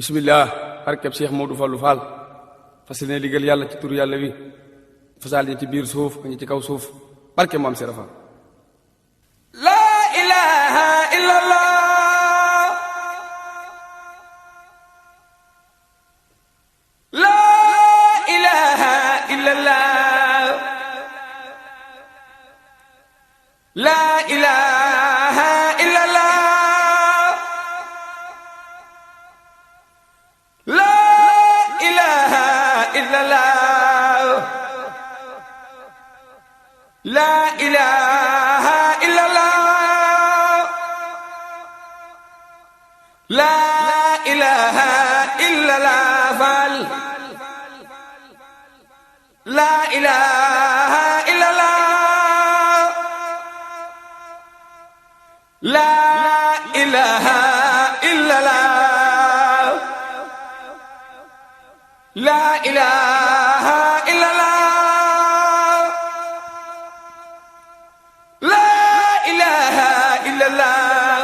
bismillah barkeb Cheikh Modou Fallou Fall fas yéene liggéeyal yàlla ci turu yàlla wi fasal ñi ci biir suuf ñi ci kaw suuf barke maam Serap Fall. La ilaha illallah. La ilaha illallah. La ilaha illallah. La ilaha illallah. La ilaha illallah. La ilaha illallah Fall. La ilaha illallah. La ilaha illallah. La ilaha illallah. La ilaha illallah.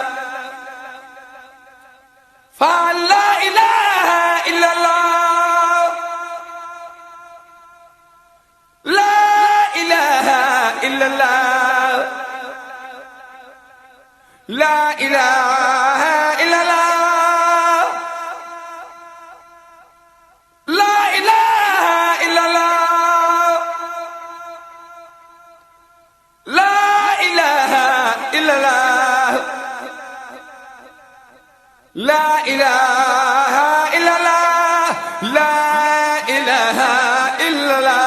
Fall la ilaha illallah. La ilaha illallah. La ilaha illallah. La ilaha illallah. La ilaha illallah. La ilaha illallah. La ilaha illallah.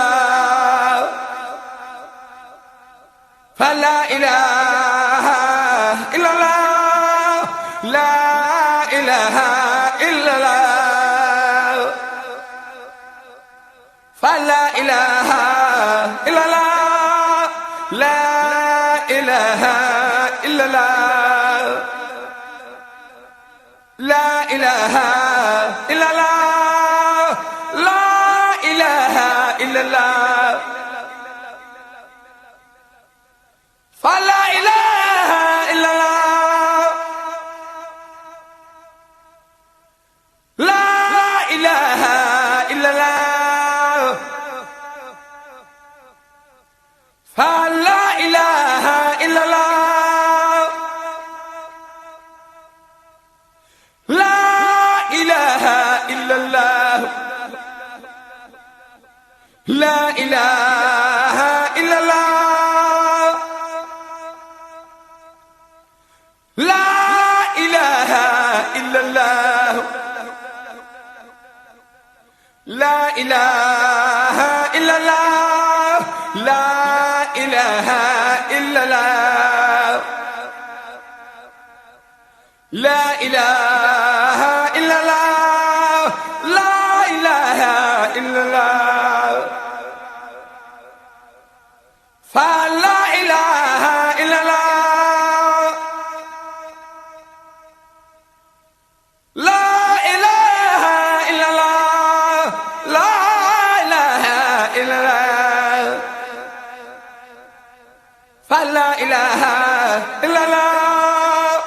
Fa la ilaha illallah. La ilaha illallah. Fa la ilaha illallah. La ilaha illallah. La ilaha illallah. La ilaha illallah. Fa la ilaha illallah. La ilaha illallah. Fa la ilaha illallah. La ilaha illallah. La ilaha illallah. La ilaha illallah. La ilaha illallah. La ilaha illallah. La ilaha illallah. La ilaha illallah. Fa la ilaha illallah. La ilaha illallah. La ilaha illallah. Fa la ilaha illallah.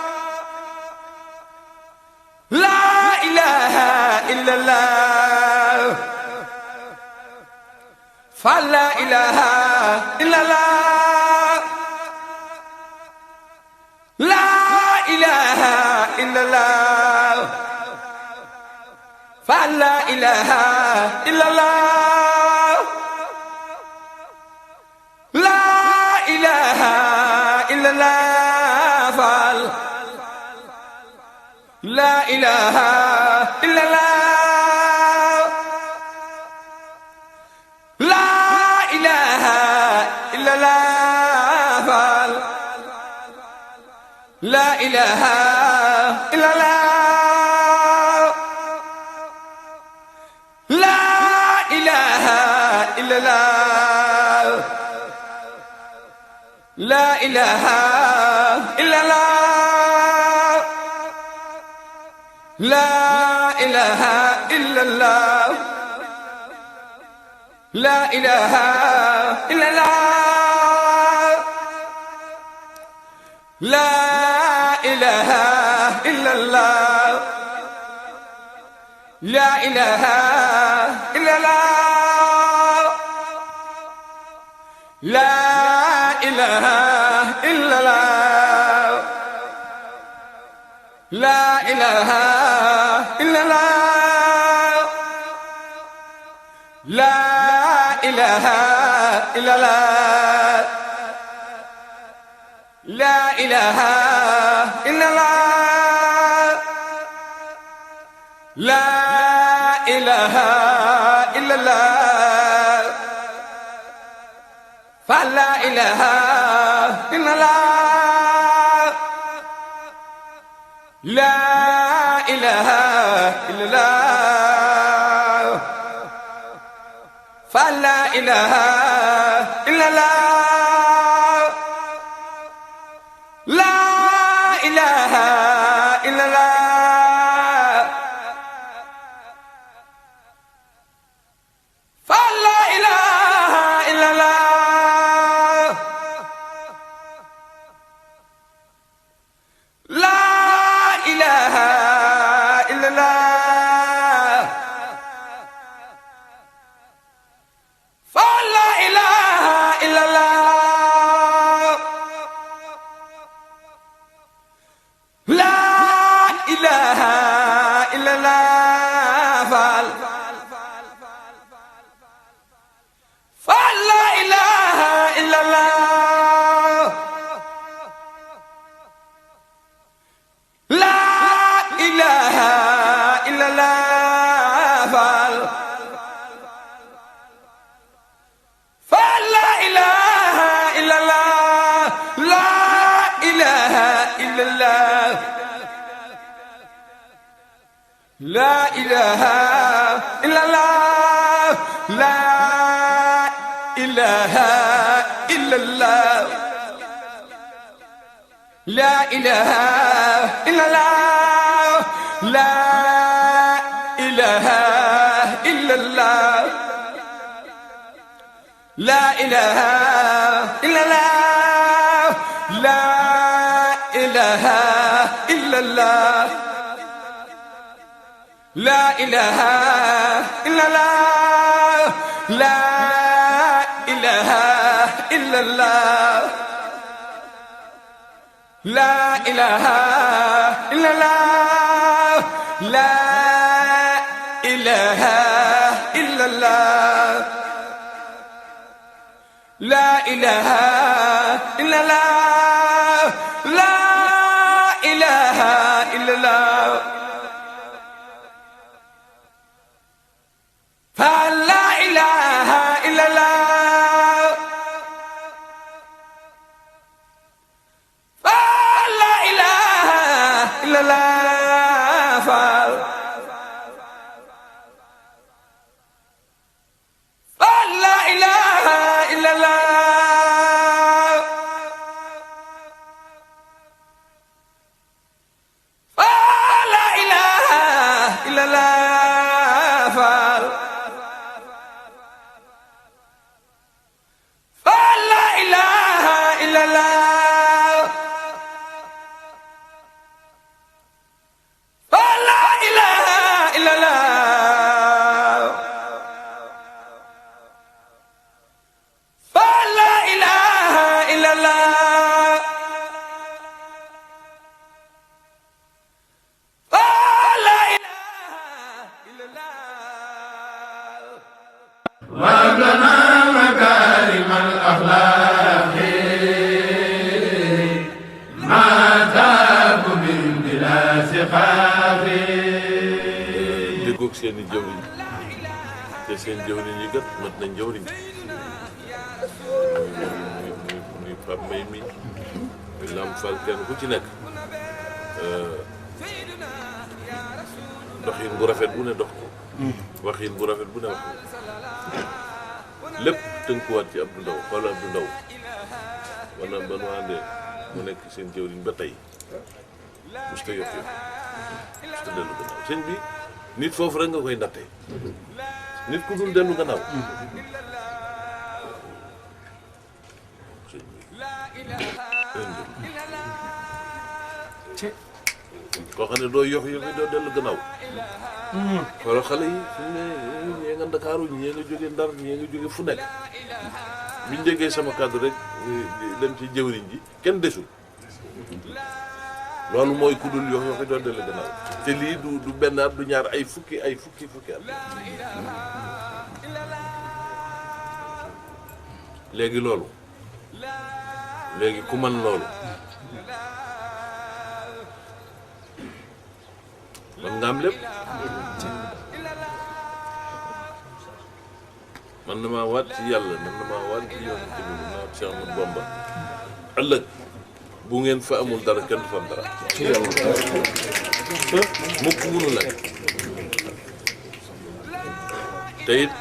La ilaha illallah. Fa la ilaha illallah. La ilaha illallah. Fa la ilaha illallah. La ilaha illallah Fall. La ilaha illallah. La ilaha illallah Fall. La ilaha illallah. La ilaha illallah. La ilaha illallah. La ilaha illallah. La ilaha illallah. La ilaha illallah. لا إله إلا الله لا إله إلا الله لا إله إلا الله لا إله إلا الله لا إله إلا الله لا إله إلا الله فلا إله إلا الله لا إله إلا الله فلا إله إلا الله لا إله إلا الله فلا إله إلا الله لا إله إلا الله فلا إله إلا الله لا إله إلا الله فلا إله إلا الله لا إله إلا الله فلا إله إلا الله لا إله إلا الله لا إله إلا الله لا إله إلا الله لا إله إلا الله لا إله إلا الله لا إله إلا الله لا إله إلا الله لا إله إلا الله لا إله إلا الله لا إله إلا الله لا إله إلا الله لا إله إلا الله لا إله إلا الله فلا إله إلا الله فلا إله إلا الله فلا إله إلا الله فلا إله إلا الله فلا إله إلا الله فلا إله إلا الله فلا إله إلا الله فلا إله إلا الله وابلنا مكارم الأخلاق ما تاب من بلا سخاف déggoog seen i jëwriñ te seen jëwriñ yi kat mat nañ jëwriñ muy Pape Mbaye mi muy Lamp Fall kenn ku ci nekk doxin bu rafet bu ne dox ko waxin bu rafet bu ne wax ko lépp tënkuwaat ci Abdou Ndaw xool Abdou Ndaw maanaam ba nu àndee mu nekk seen jëwriñ ba tey musta yokk yokk musta dellu gannaaw sëñ bi nit foofu rek nga koy nattee nit ku dul dellu gannaaw sëñ bi koo xam ne doo yox yoxi doo dellu gannaaw wala xale yi fu ne ñee nga Ndakaaru ñee nga jóge Ndar ñee nga jóge fu nekk biñ déggee sama kàddu rek dem ci jëwriñ ji kenn desul loolu mooy ku dul yox yoxi doo dellu gannaaw te lii du benn at du ñaar ay fukki at léegi loolu léegi ku man loolu man nga am lépp man na maa waat ci yàlla man na maa waat ci yoon ci bi naa Cheikh Ahmadou Bamba ëllëg bu ngeen fa amul dara kenn du fa am dara mukk munu nag te it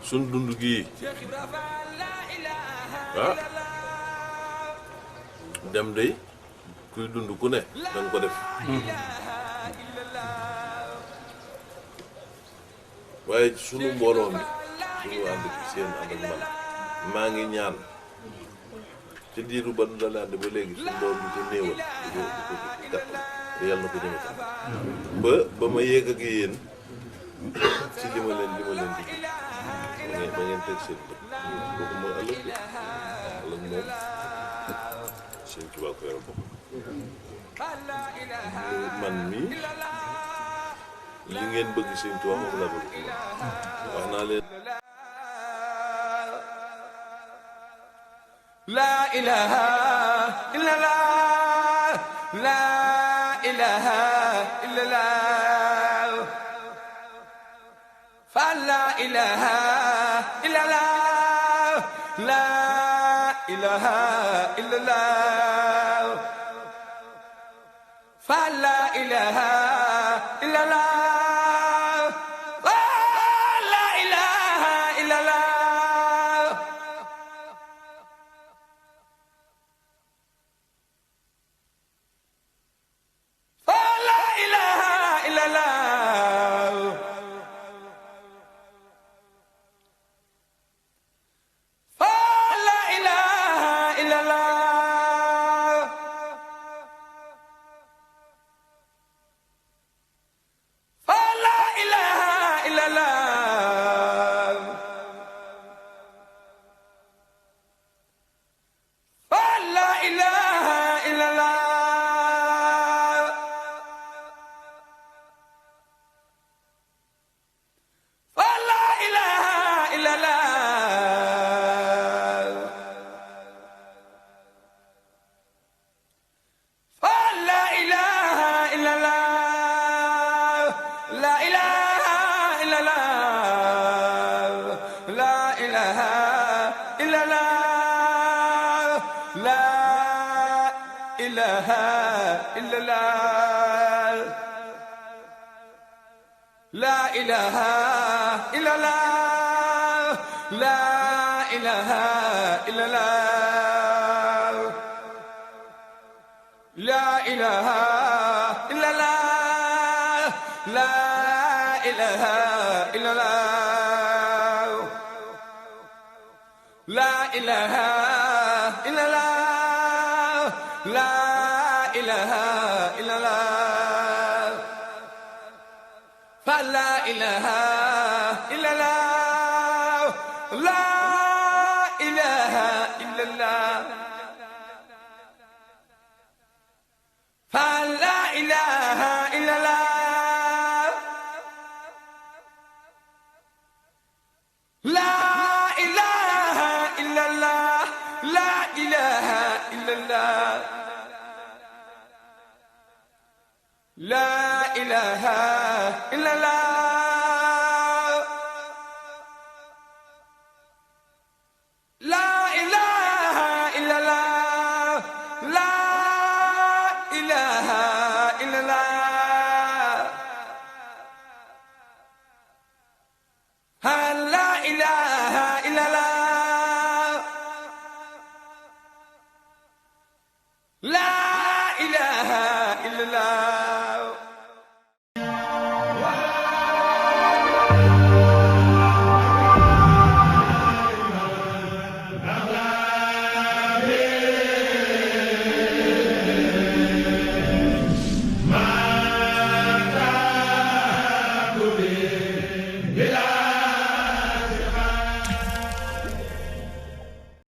suñ dund gii dem day kuy dund ku ne danga ko def waaye sunu mbooloo mi sunu ànd ci seen ànd ak man maa ngi ñaan ci diiru ba nu dale ànd ba léegi suñu doom bi ci néewal di ko gàttal te yàlla na ko jëme tam ba ma yéeg ak yéen ci li ma leen di ba ngeen teg seen bët kooku mooy ëllëg moom seen tubaab ko yore bopp man mii li ngeen bëgg seen tubaab moom laa bëgg wax naa leen la ilaha illallah la ilaha illallah fa la ilaha illallah la ilaha illallah fa la ilaha illallah fa la ilaha illallah fa la ilaha illallah fa la ilaha illallah fa la ilaha illallah fa la ilaha illallah fa la ilaha illallah fa la ilaha illallah la ilaha illallah la ilaha illallah la ilaha illallah la ilaha illallah la ilaha illallah la ilaha illallah la ilaha illallah la ilaha illallah la ilaha illallah fa la ilaha illallah la ilaha illallah fa la ilaha illallah la ilaha illallah la ilaha illallah la ilaha